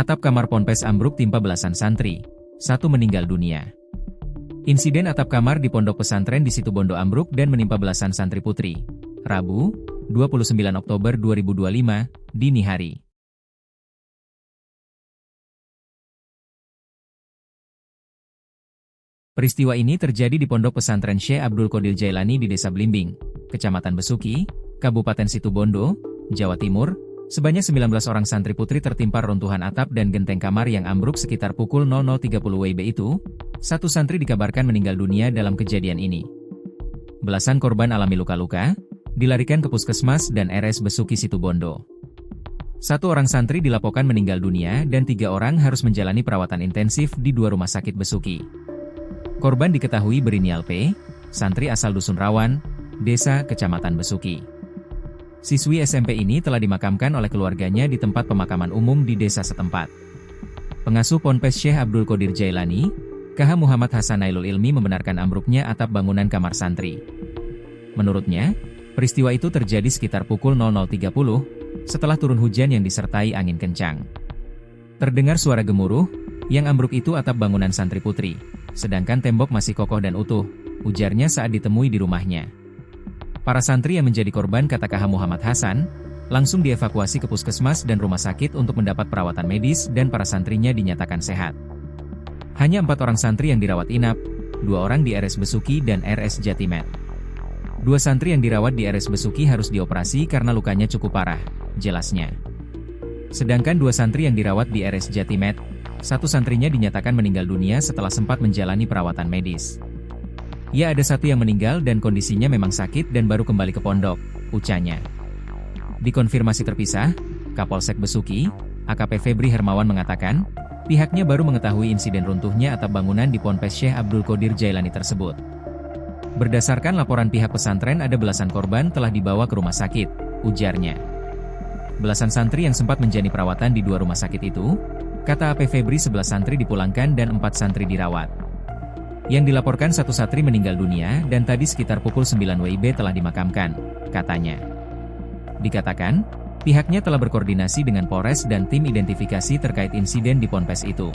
Atap kamar Ponpes ambruk timpa belasan santri. Satu meninggal dunia. Insiden atap kamar di pondok pesantren di Situbondo ambruk dan menimpa belasan santri putri. Rabu, 29 Oktober 2025, dini hari. Peristiwa ini terjadi di pondok pesantren Syekh Abdul Qadir Jailani di Desa Blimbing, Kecamatan Besuki, Kabupaten Situbondo, Jawa Timur. Sebanyak 19 orang santri putri tertimpa runtuhan atap dan genteng kamar yang ambruk sekitar pukul 00.30 WIB itu. Satu santri dikabarkan meninggal dunia dalam kejadian ini. Belasan korban alami luka-luka, dilarikan ke puskesmas dan RS Besuki Situbondo. Satu orang santri dilaporkan meninggal dunia dan 3 orang harus menjalani perawatan intensif di 2 rumah sakit Besuki. Korban diketahui berinisial P, santri asal Dusun Rawan, Desa Kecamatan Besuki. Siswi SMP ini telah dimakamkan oleh keluarganya di tempat pemakaman umum di desa setempat. Pengasuh Ponpes Syekh Abdul Qadir Jailani, KH Muhammad Hasan Nailul Ilmi membenarkan ambruknya atap bangunan kamar santri. Menurutnya, peristiwa itu terjadi sekitar pukul 00.30, setelah turun hujan yang disertai angin kencang. Terdengar suara gemuruh, yang ambruk itu atap bangunan santri putri, sedangkan tembok masih kokoh dan utuh, ujarnya saat ditemui di rumahnya. Para santri yang menjadi korban, kata KH Muhammad Hasan, langsung dievakuasi ke puskesmas dan rumah sakit untuk mendapat perawatan medis dan para santrinya dinyatakan sehat. Hanya 4 orang santri yang dirawat inap, 2 orang di RS Besuki dan RS Jatimet. 2 santri yang dirawat di RS Besuki harus dioperasi karena lukanya cukup parah, jelasnya. Sedangkan 2 santri yang dirawat di RS Jatimet, 1 santrinya dinyatakan meninggal dunia setelah sempat menjalani perawatan medis. Ya, ada 1 yang meninggal dan kondisinya memang sakit dan baru kembali ke pondok, ucapnya. Dikonfirmasi terpisah, Kapolsek Besuki, AKP Febri Hermawan mengatakan, pihaknya baru mengetahui insiden runtuhnya atap bangunan di Ponpes Syekh Abdul Qadir Jailani tersebut. Berdasarkan laporan pihak pesantren, ada belasan korban telah dibawa ke rumah sakit, ujarnya. Belasan santri yang sempat menjalani perawatan di 2 rumah sakit itu, kata AP Febri, 11 santri dipulangkan dan 4 santri dirawat. Yang dilaporkan 1 santri meninggal dunia dan tadi sekitar pukul 9 WIB telah dimakamkan, katanya. Dikatakan, pihaknya telah berkoordinasi dengan Polres dan tim identifikasi terkait insiden di Ponpes itu.